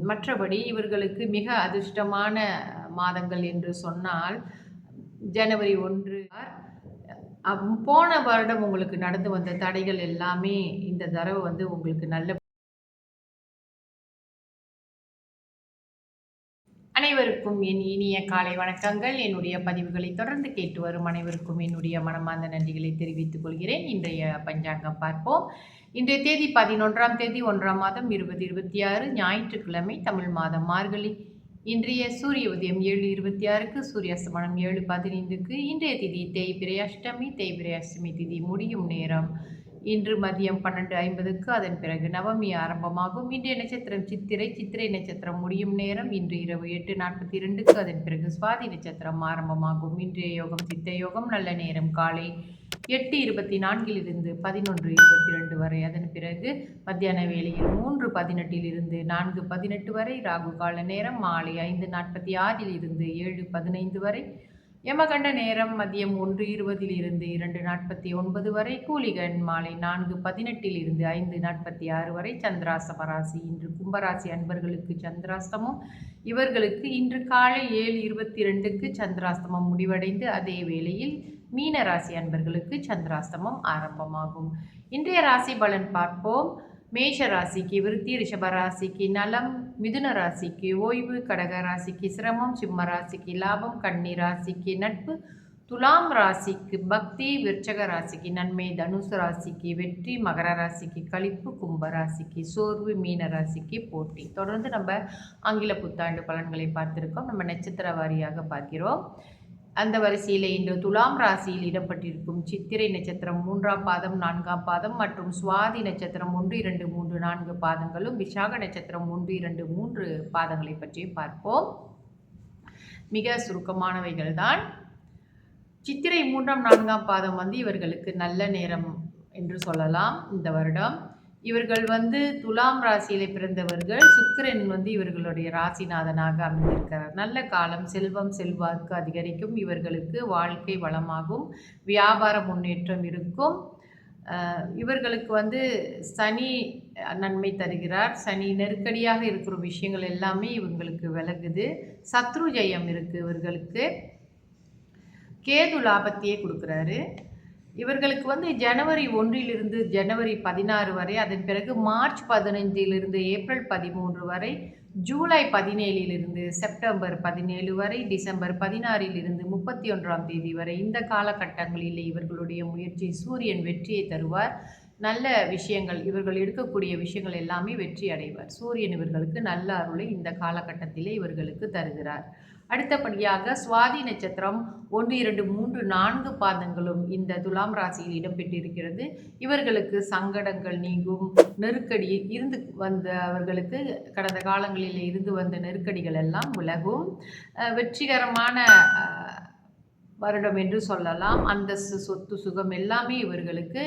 மற்றபடி இவர்களுக்கு மிக அதிர்ஷ்டமான மாதங்கள் என்று சொன்னால் ஜனவரி 1. போன வருடம் உங்களுக்கு நடந்து வந்த தடைகள் எல்லாமே இந்த தடவை உங்களுக்கு நல்ல. அனைவருக்கும் என் இனிய காலை வணக்கங்கள். என்னுடைய பதிவுகளை தொடர்ந்து கேட்டு வரும் அனைவருக்கும் என்னுடைய மனமார்ந்த நன்றிகளை தெரிவித்துக் கொள்கிறேன். இன்றைய பஞ்சாங்கம் பார்ப்போம். இன்றைய தேதி 11ஆம் தேதி 1ஆம் மாதம் 2026 ஞாயிற்றுக்கிழமை, தமிழ் மாதம் மார்கழி. இன்றைய சூரிய உதயம் 7:26க்கு, சூரிய அஸ்தமனம் 7:15க்கு. இன்றைய திதி தேய்பிறை அஷ்டமி. தேய்பிறை அஷ்டமி திதி முடியும் நேரம் இன்று மதியம் 12:50க்கு. அதன் பிறகு நவமி ஆரம்பமாகும். இன்றைய நட்சத்திரம் சித்திரை. சித்திரை நட்சத்திரம் முடியும் நேரம் இன்று இரவு 8:42க்கு. அதன் பிறகு சுவாதி நட்சத்திரம் ஆரம்பமாகும். இன்றைய யோகம் சித்த யோகம். நல்ல நேரம் காலை 8:24 11:22 வரை. அதன் பிறகு மத்தியான வேளையில் 3:18 4:18 வரை. ராகு கால நேரம் மாலை 5:46 7:15 வரை. யமகண்ட நேரம் மதியம் 1:20 2:49 வரை. கூலிகன் மாலை 4:18 5:46 வரை. சந்திராஷ்டம ராசி. இன்று கும்பராசி அன்பர்களுக்கு சந்திராஷ்டமம். இவர்களுக்கு இன்று காலை 7:22க்கு சந்திராஷ்டமம் முடிவடைந்து அதே வேளையில் மீன ராசி அன்பர்களுக்கு சந்திராஷ்டமம் ஆரம்பமாகும். இன்றைய ராசி பலன் பார்ப்போம். மேஷ ராசிக்கு விருத்தி, ரிஷப ராசிக்கு நலம், மிதுன ராசிக்கு ஓய்வு, கடக ராசிக்கு சிரமம், சிம்ம ராசிக்கு லாபம், கன்னி ராசிக்கு நட்பு, துலாம் ராசிக்கு பக்தி, விருச்சக ராசிக்கு நன்மை, தனுசு ராசிக்கு வெற்றி, மகர ராசிக்கு களிப்பு, கும்ப ராசிக்கு சோர்வு, மீன ராசிக்கு போட்டி. தொடர்ந்து நம்ம ஆங்கில புத்தாண்டு பலன்களை பார்த்திருக்கோம். நம்ம நட்சத்திர வாரியாக பார்க்கிறோம். அந்த வரிசையில் இன்று துலாம் ராசியில் இடம்பெற்றிருக்கும் சித்திரை நட்சத்திரம் 3ஆம் பாதம் 4ஆம் பாதம் மற்றும் சுவாதி நட்சத்திரம் 1 2 3 4 பாதங்களும், விசாக நட்சத்திரம் 1 2 3 பாதங்களை பற்றி பார்ப்போம். மிக சுருக்கமானவைகள் தான். சித்திரை 3ஆம் 4ஆம் பாதம் இவர்களுக்கு நல்ல நேரம் என்று சொல்லலாம். இந்த வருடம் இவர்கள் துலாம் ராசியில பிறந்தவர்கள். சுக்கிரன் இவர்களுடைய ராசிநாதனாக அமைந்திருக்கிறார். நல்ல காலம். செல்வம் செல்வாக்கு அதிகரிக்கும். இவர்களுக்கு வாழ்க்கை வளமாகும். வியாபார முன்னேற்றம் இருக்கும். இவர்களுக்கு சனி நன்மை தருகிறார். சனி நெருக்கடியாக இருக்கிற விஷயங்கள் எல்லாமே இவங்களுக்கு விலகுது. சத்ரு ஜெயம் இருக்கு. இவர்களுக்கு கேது லாபத்தையே கொடுக்குறாரு. இவர்களுக்கு ஜனவரி 1 ஜனவரி 16 வரை, அதன் பிறகு மார்ச் 15 ஏப்ரல் 13 வரை, ஜூலை 17 செப்டம்பர் 17 வரை, டிசம்பர் 16 31ஆம் தேதி வரை. இந்த காலகட்டங்களில் இவர்களுடைய முயற்சி சூரியன் வெற்றியை தருவார். நல்ல விஷயங்கள் இவர்கள் எடுக்கக்கூடிய விஷயங்கள் எல்லாமே வெற்றி அடைவார். சூரியன் இவர்களுக்கு நல்ல அருளை இந்த காலகட்டத்திலே இவர்களுக்கு தருகிறார். அடுத்தபடியாக சுவாதி நட்சத்திரம் 1 2 3 4 பாதங்களும் இந்த துலாம் ராசியில் இடம்பெற்றிருக்கிறது. இவர்களுக்கு சங்கடங்கள் நீங்கும். நெருக்கடி இருந்து வந்தவர்களுக்கு கடந்த காலங்களில் இருந்து வந்த நெருக்கடிகள் எல்லாம் விலகும். வெற்றிகரமான வருடம் என்று சொல்லலாம். அந்தஸ்து, சொத்து, சுகம் எல்லாமே இவர்களுக்கு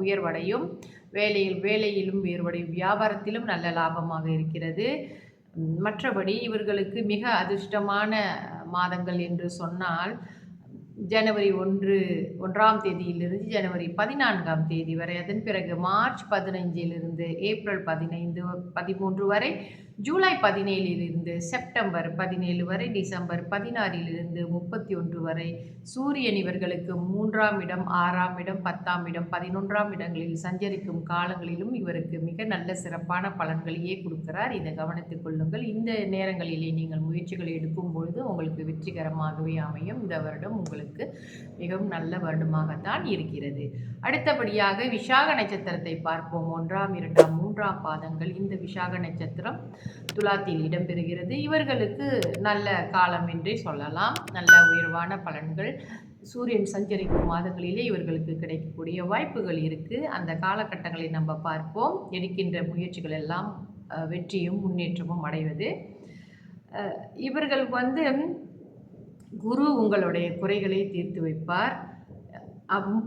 உயர்வடையும். வேலையிலும் உயர்வடையும். வியாபாரத்திலும் நல்ல லாபமாக இருக்கிறது. மற்றபடி இவர்களுக்கு மிக அதிர்ஷ்டமான மாதங்கள் என்று சொன்னால் ஜனவரி 1ஆம் தேதியிலிருந்து ஜனவரி 14ஆம் தேதி வரை, அதன் பிறகு மார்ச் 15 ஏப்ரல் 13 வரை, ஜூலை 17 செப்டம்பர் 17 வரை, டிசம்பர் 16 31 வரை. சூரியன் இவர்களுக்கு 3ஆம் இடம், 6ஆம் இடம், 10ஆம் இடம், 11ஆம் இடங்களில் சஞ்சரிக்கும் காலங்களிலும் இவருக்கு மிக நல்ல சிறப்பான பலன்களையே கொடுக்கிறார். இதை கவனித்துக் கொள்ளுங்கள். இந்த நேரங்களிலே நீங்கள் முயற்சிகளை எடுக்கும் பொழுது உங்களுக்கு வெற்றிகரமாகவே அமையும். இந்த வருடம் உங்களுக்கு மிகவும் நல்ல வருடமாகத்தான் இருக்கிறது. அடுத்தபடியாக விசாக நட்சத்திரத்தை பார்ப்போம். 1ஆம் 2ஆம் 3ஆம் பாதங்கள். இந்த விசாக நட்சத்திரம் துலாத்தில் இடம்பெறுகிறது. இவர்களுக்கு நல்ல காலம் என்றே சொல்லலாம். நல்ல உயர்வான பலன்கள் சூரியன் சஞ்சரிக்கும் மாதங்களிலே இவர்களுக்கு கிடைக்கக்கூடிய வாய்ப்புகள் இருக்கு. அந்த காலகட்டங்களை நம்ம பார்ப்போம். எடுக்கின்ற முயற்சிகள் எல்லாம் வெற்றியும் முன்னேற்றமும் அடைவது. இவர்களுக்கு குரு உங்களுடைய குறைகளை தீர்த்து வைப்பார்.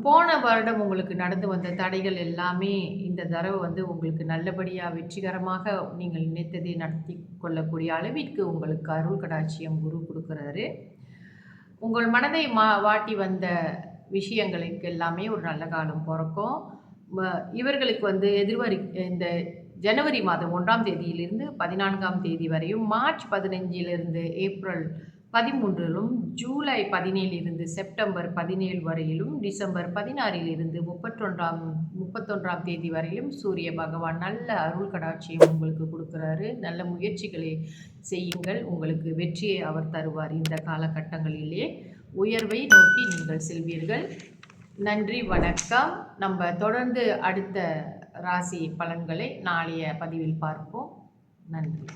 போன வருடம் உங்களுக்கு நடந்து வந்த தடைகள் எல்லாமே இந்த தடவை உங்களுக்கு நல்லபடியாக வெற்றிகரமாக நீங்கள் நினைத்ததை நடத்தி கொள்ளக்கூடிய அளவிற்கு உங்களுக்கு அருள் கடாட்சியம் குரு கொடுக்குறாரு. உங்கள் மனதை வாட்டி வந்த விஷயங்களுக்கு எல்லாமே ஒரு நல்ல காலம் பிறக்கும். இவர்களுக்கு இந்த ஜனவரி மாதம் 1ஆம் தேதியிலிருந்து 14ஆம் தேதி வரையும், மார்ச் 15லிருந்து ஏப்ரல் 13லும், ஜூலை 17லிருந்து செப்டம்பர் 17 வரையிலும், டிசம்பர் 16லிருந்து 31ஆம் தேதி வரையிலும் சூரிய பகவான் நல்ல அருள் கடாட்சியம் உங்களுக்கு கொடுக்குறாரு. நல்ல முயற்சிகளை செய்யுங்கள், உங்களுக்கு வெற்றியை அவர் தருவார். இந்த காலகட்டங்களிலே உயர்வை நோக்கி நீங்கள் செல்வீர்கள். நன்றி, வணக்கம். நம்ம தொடர்ந்து அடுத்த ராசி பலன்களை நாளைய பதிவில் பார்ப்போம். நன்றி.